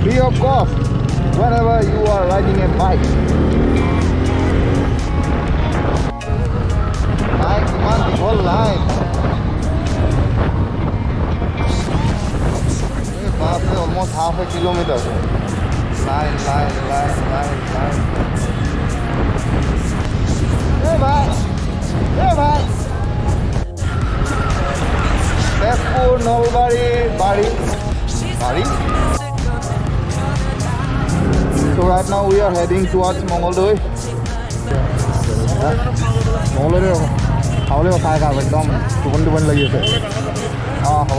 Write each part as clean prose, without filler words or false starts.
Free of cost whenever you are riding a bike. Line, kiman dikol line. Almost half a kilometer. Line. Hey, bhai. Tezpur, Nalbari, Bari. So right now we are heading towards Mongoldoy. Mongoldoy খাবলৈ খাই খাব একদম টোপনি লাগি আছে হ'ব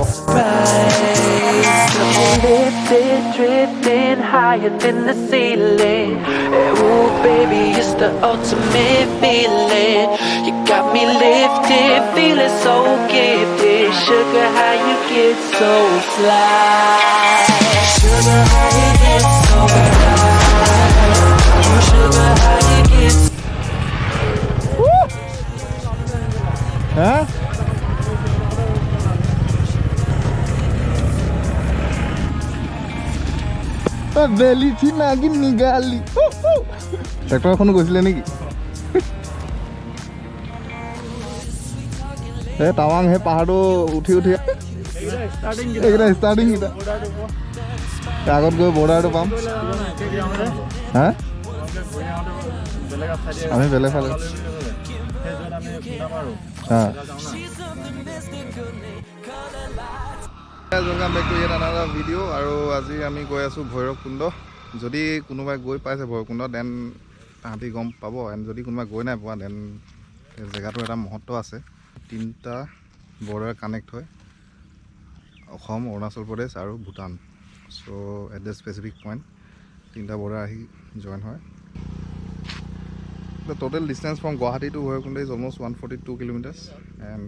Lifted, drifting higher than the ceiling. Ooh, baby, it's the ultimate feeling. You got me lifted, feeling so gifted. Sugar, how you get so fly? Sugar, how you get so fly? Sugar, how you get so Huh? বেলি থি নাগি নিগালি tractor এখনো গৈছিলে নেকি এই টাৱাং সেই পাহাৰটো উঠি এইকেইটা ষ্টাৰ্টিং কেইটা আগত গৈ বৰ্ডাৰটো পাম হা আমি বেলেগ ফালে Welcome back to yet another video. আৰু আজি আমি গৈ আছো ভৈৰৱকুণ্ড যদি কোনোবাই গৈ পাইছে ভৈৰৱকুণ্ড দেন তাহাঁতি গম পাব এণ্ড যদি কোনোবাই গৈ নাই পোৱা দেন জেগাটো এটা মহত্ব আছে তিনিটা বৰ্ডাৰ কানেক্ট হয় অসম অৰুণাচল প্ৰদেশ আৰু ভূটান চ' এট দ্য স্পেচিফিক পইণ্ট তিনিটা বৰ্ডাৰ আহি জইন হয় The total distance from Guwahati to Bhairabkunda is almost 142 kilometers and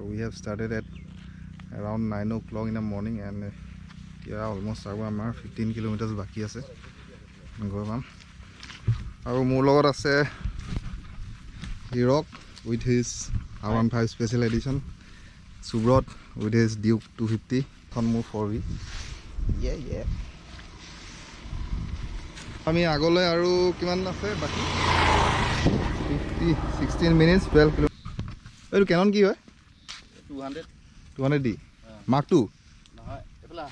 we have started at around 9 o'clock in the morning and yeah almost our 15 kilometers baki ase go mam aru mur logot ase Hirok with his R15 special edition Subrot with his Duke 250 on move 4V yeah ami agole aru kiman ase baki 16 minutes 12 km etu canon ki hoy 200D Mark 2 নহয় এফলা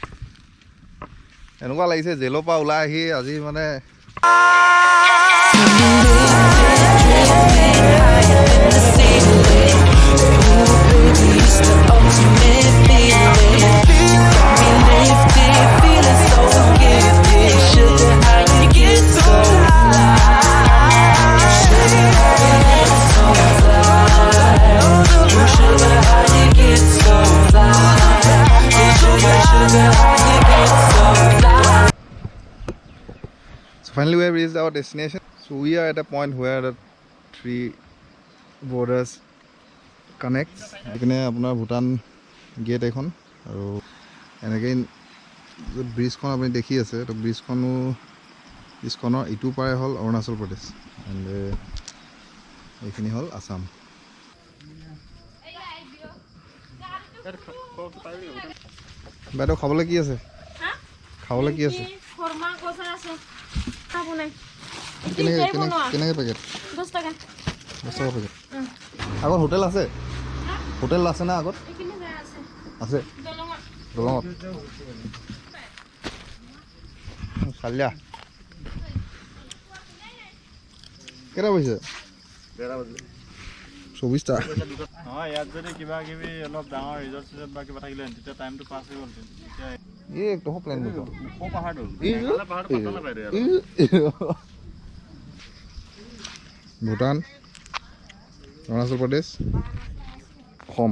এনেকুৱা লাগিছে জেলৰ পৰা ওলাই আহি আজি মানে Finally we have reached our destination. So we are at a point where the three borders connect. Ekne apunar Bhutan gate ekhon aru enake bridge kon apni dekhi ase to bridge konor itu pare hol Arunachal Pradesh and ekhini hol Assam. Bado khabole ki ase? Ha? Khabole ki ase? Forma kosa ase. কেনেকে packet 10 টাকা packet আগত hotel আছে hotel আছে না আগত আছে দলঙত চালিয়া কেটা বহিছে 24টা হয় ইয়াত যদি কিবা কিবি অলপ ডাঙৰ ৰিজৰ্ট চিজৰ্ট বা কিবা থাকিলে তেতিয়া টাইমটো পাছ হৈ গ'ল তেতিয়া এই তো প্ল্যান করো ও পাহাড় পাতা না বাইরে ভুটান অৰুণাচল প্ৰদেশ অসম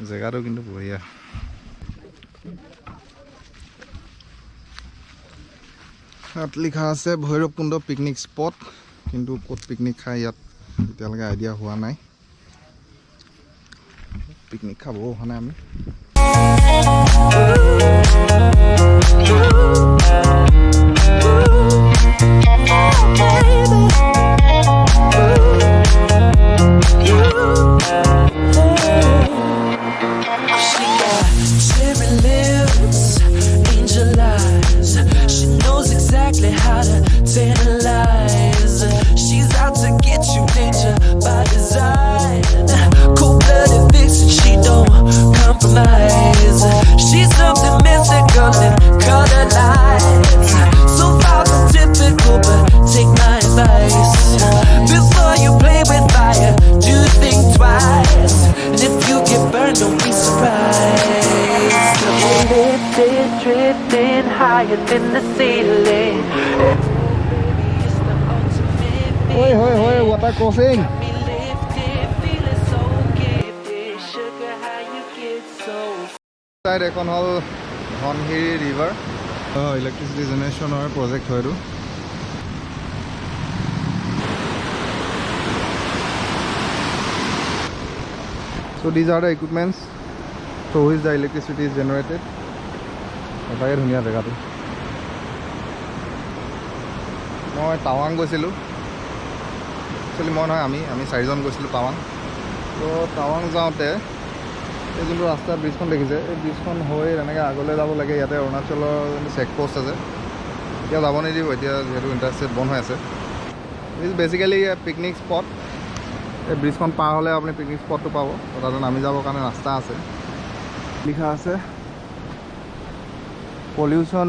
জেগাটো কিন্তু বঢ়িয়া তাত লিখা আছে ভৈৰৱকুণ্ড পিকনিক স্পট কিন্তু ক'ত পিকনিক খাই ইয়াত এতিয়ালৈকে আইডিয়া হোৱা নাই পিকনিক খাব হোৱা নাই আমি drifting, drifting higher than the ceiling. And baby, it's the ultimate Oi, feeling. oi, oi, water crossing. Me lifted, feeling so gifted. Sugar, how you get so Side এখন হ'ল ধনশিৰি ৰিভাৰ ইলেক্ট্ৰিচিটি জেনেৰেশ্যনৰ প্ৰজেক্ট হয় এইটো So these are the equipments through which the electricity is generated. এটাই ধুনীয়া জেগাটো মই টাৱাং গৈছিলোঁ একচুৱেলি মই নহয় আমি চাৰিজন গৈছিলোঁ টাৱাং তো টাৱাং যাওঁতে এই যোনটো ৰাস্তা ব্ৰিজখন দেখিছে এই ব্ৰিজখন হৈ এনেকৈ আগলৈ যাব লাগে ইয়াতে অৰুণাচলৰ যোনটো চেক পোষ্ট আছে এতিয়া যাব নিদিব এতিয়া যিহেতু ইণ্টাৰষ্টেট বন্ধ হৈ আছে ইজ বেচিকেলি পিকনিক স্পট এই ব্ৰিজখন পাৰ হ'লে আপুনি পিকনিক স্পটটো পাব তাতে নামি যাবৰ কাৰণে ৰাস্তা আছে লিখা আছে pollution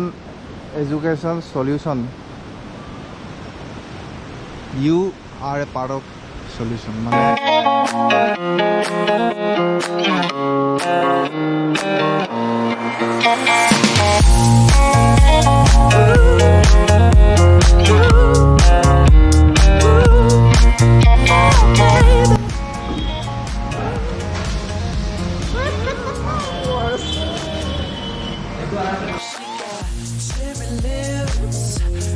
education solution you are a part of solution মানে